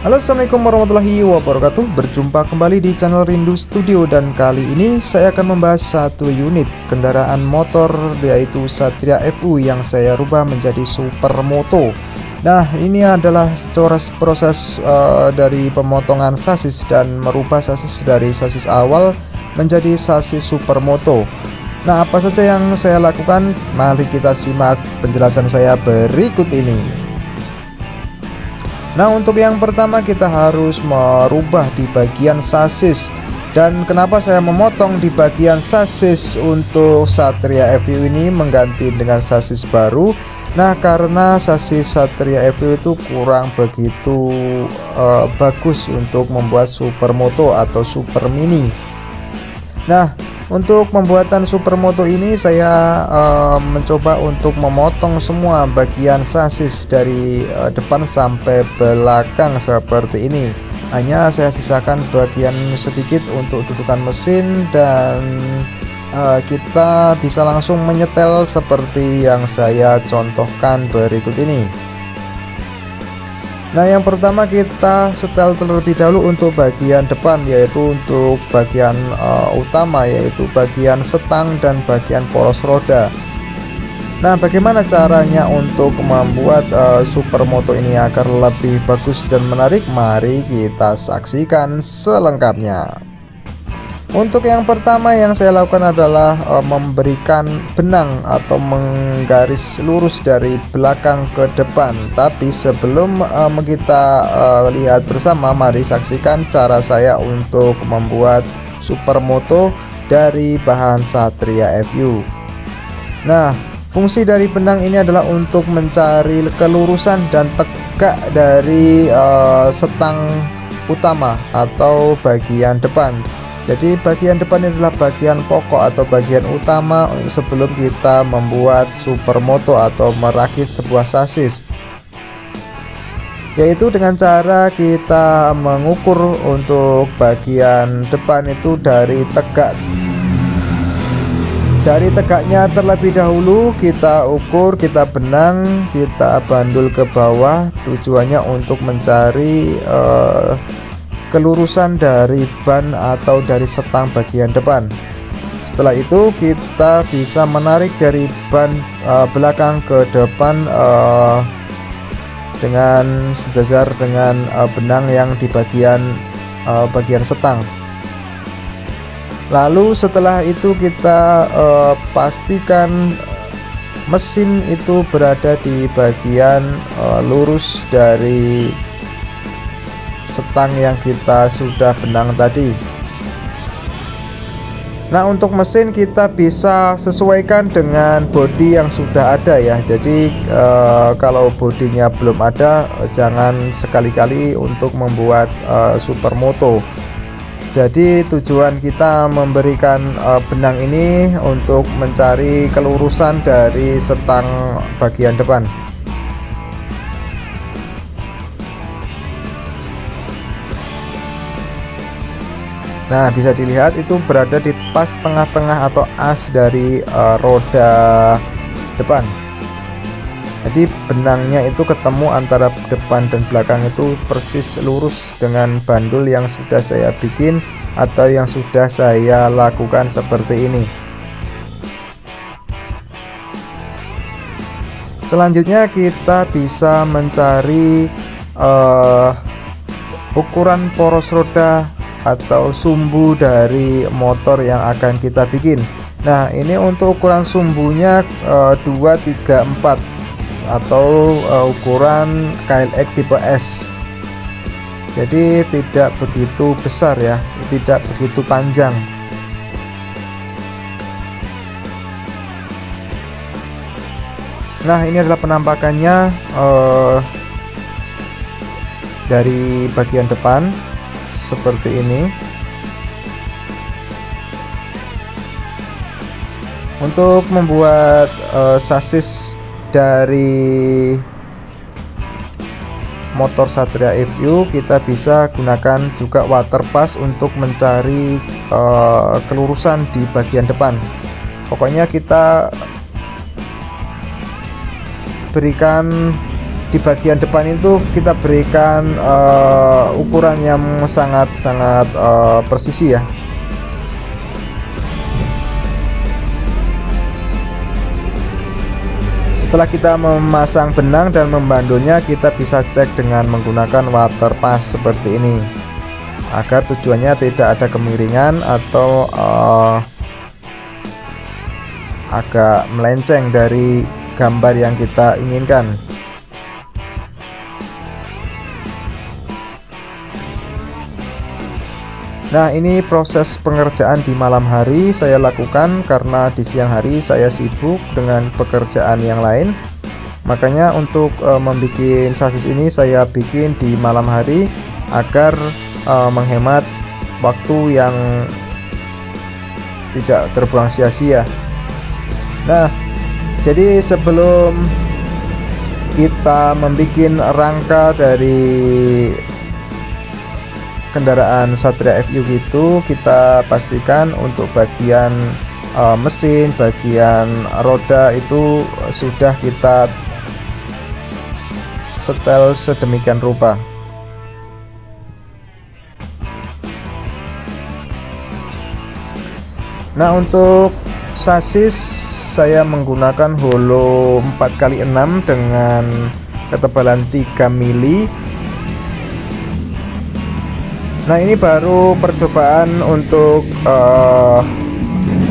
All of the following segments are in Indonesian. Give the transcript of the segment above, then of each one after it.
Halo, assalamualaikum warahmatullahi wabarakatuh. Berjumpa kembali di channel Rindu Studio, dan kali ini saya akan membahas satu unit kendaraan motor, yaitu Satria FU yang saya rubah menjadi supermoto. Nah, ini adalah proses dari pemotongan sasis dan merubah sasis dari sasis awal menjadi sasis supermoto. Nah, apa saja yang saya lakukan? Mari kita simak penjelasan saya berikut ini. Nah, untuk yang pertama kita harus merubah di bagian sasis. Dan kenapa saya memotong di bagian sasis untuk Satria FU ini mengganti dengan sasis baru? Nah, karena sasis Satria FU itu kurang begitu bagus untuk membuat supermoto atau super mini. Nah, untuk pembuatan supermoto ini saya mencoba untuk memotong semua bagian sasis dari depan sampai belakang seperti ini. Hanya saya sisakan bagian sedikit untuk dudukan mesin, dan kita bisa langsung menyetel seperti yang saya contohkan berikut ini. Nah, yang pertama kita setel terlebih dahulu untuk bagian depan, yaitu untuk bagian utama, yaitu bagian setang dan bagian poros roda. Nah, bagaimana caranya untuk membuat supermoto ini agar lebih bagus dan menarik? Mari kita saksikan selengkapnya. Untuk yang pertama yang saya lakukan adalah memberikan benang atau menggaris lurus dari belakang ke depan. Tapi sebelum kita lihat bersama, mari saksikan cara saya untuk membuat supermoto dari bahan Satria FU. Nah, fungsi dari benang ini adalah untuk mencari kelurusan dan tegak dari setang utama atau bagian depan. Jadi bagian depan ini adalah bagian pokok atau bagian utama sebelum kita membuat supermoto atau merakit sebuah sasis, yaitu dengan cara kita mengukur untuk bagian depan itu dari tegaknya terlebih dahulu. Kita ukur, kita benang, kita bandul ke bawah, tujuannya untuk mencari kelurusan dari ban atau dari setang bagian depan. Setelah itu kita bisa menarik dari ban belakang ke depan dengan sejajar dengan benang yang di bagian setang. Lalu setelah itu kita pastikan mesin itu berada di bagian lurus dari setang yang kita sudah benang tadi. Nah, untuk mesin kita bisa sesuaikan dengan bodi yang sudah ada ya. Jadi kalau bodinya belum ada, jangan sekali-kali untuk membuat supermoto. Jadi tujuan kita memberikan benang ini untuk mencari kelurusan dari setang bagian depan. Nah, bisa dilihat itu berada di pas tengah-tengah atau as dari roda depan. Jadi benangnya itu ketemu antara depan dan belakang itu persis lurus dengan bandul yang sudah saya bikin atau yang sudah saya lakukan seperti ini. Selanjutnya kita bisa mencari ukuran poros roda atau sumbu dari motor yang akan kita bikin. Nah, ini untuk ukuran sumbunya 234 atau ukuran KLX tipe S. Jadi tidak begitu besar ya, tidak begitu panjang. Nah, ini adalah penampakannya dari bagian depan seperti ini. Untuk membuat sasis dari motor Satria FU, kita bisa gunakan juga water pass untuk mencari kelurusan di bagian depan. Pokoknya kita berikan di bagian depan itu kita berikan ukuran yang sangat presisi ya. Setelah kita memasang benang dan membandulnya, kita bisa cek dengan menggunakan water pass seperti ini, agar tujuannya tidak ada kemiringan atau agak melenceng dari gambar yang kita inginkan. Nah, ini proses pengerjaan di malam hari saya lakukan karena di siang hari saya sibuk dengan pekerjaan yang lain. Makanya untuk membuat sasis ini saya bikin di malam hari agar menghemat waktu yang tidak terbuang sia-sia. Nah, jadi sebelum kita membuat rangka dari kendaraan Satria FU gitu, kita pastikan untuk bagian mesin, bagian roda itu sudah kita setel sedemikian rupa. Nah, untuk sasis saya menggunakan holo 4x6 dengan ketebalan 3 mili. Nah, ini baru percobaan untuk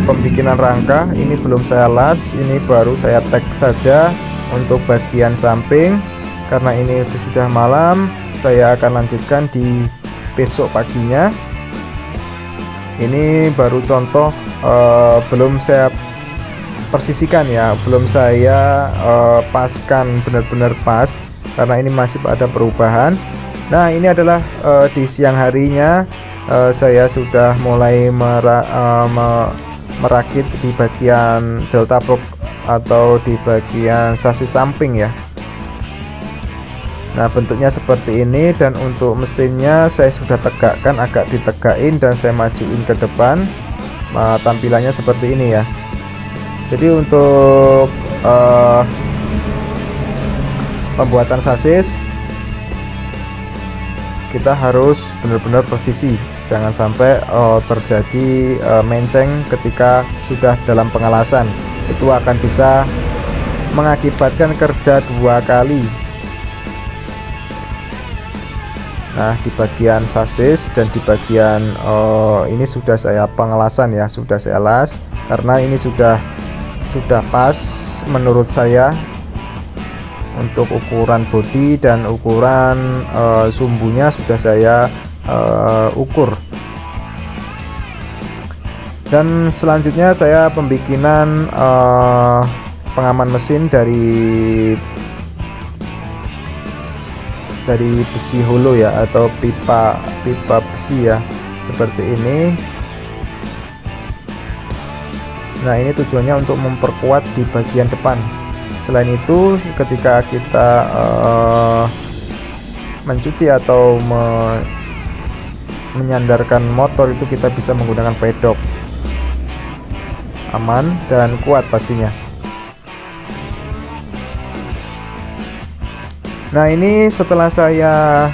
pembikinan rangka. Ini belum saya las, ini baru saya tag saja untuk bagian samping. Karena ini sudah malam, saya akan lanjutkan di besok paginya. Ini baru contoh, belum saya persisikan ya, belum saya paskan benar-benar pas karena ini masih ada perubahan. Nah, ini adalah di siang harinya saya sudah mulai merakit di bagian delta box atau di bagian sasis samping ya. Nah, bentuknya seperti ini, dan untuk mesinnya saya sudah tegakkan, agak ditegakin dan saya majuin ke depan. Tampilannya seperti ini ya. Jadi untuk pembuatan sasis kita harus benar-benar presisi, jangan sampai terjadi menceng ketika sudah dalam pengelasan. Itu akan bisa mengakibatkan kerja 2 kali. Nah, di bagian sasis dan di bagian ini sudah saya pengelasan ya, sudah saya las karena ini sudah pas menurut saya untuk ukuran bodi dan ukuran sumbunya sudah saya ukur. Dan selanjutnya saya pembikinan pengaman mesin dari besi holo ya, atau pipa besi ya, seperti ini. Nah, ini tujuannya untuk memperkuat di bagian depan. Selain itu, ketika kita mencuci atau menyandarkan motor itu kita bisa menggunakan pedok, aman dan kuat pastinya. Nah, ini setelah saya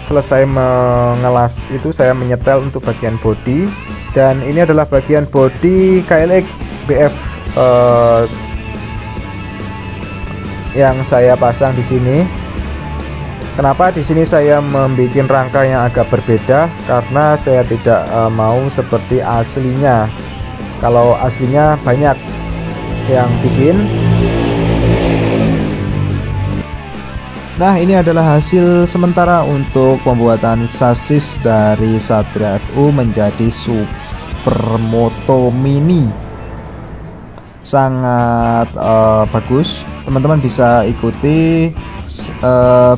selesai mengelas itu, saya menyetel untuk bagian bodi, dan ini adalah bagian bodi KLX BF yang saya pasang di sini. Kenapa di sini saya membuat rangka yang agak berbeda? Karena saya tidak mau seperti aslinya. Kalau aslinya banyak yang bikin. Nah, ini adalah hasil sementara untuk pembuatan sasis dari Satria FU menjadi Supermoto Mini. Sangat bagus. Teman-teman bisa ikuti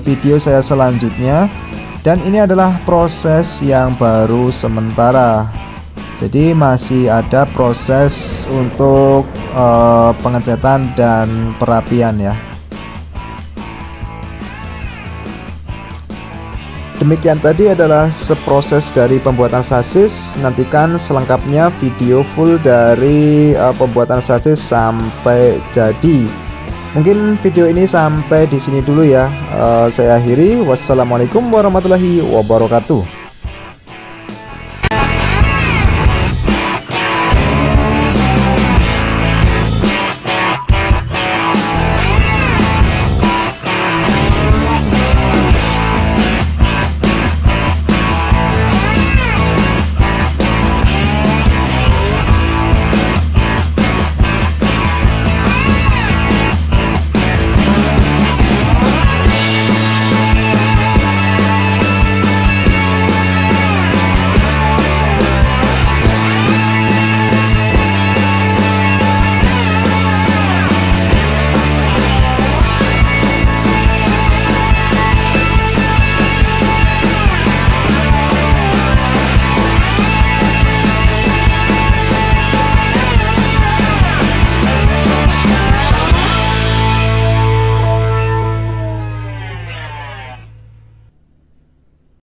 video saya selanjutnya. Dan ini adalah proses yang baru sementara. Jadi masih ada proses untuk pengecatan dan perapian ya. Demikian tadi adalah seproses dari pembuatan sasis. Nantikan selengkapnya video full dari pembuatan sasis sampai jadi. Mungkin video ini sampai di sini dulu ya. Saya akhiri. Wassalamualaikum warahmatullahi wabarakatuh.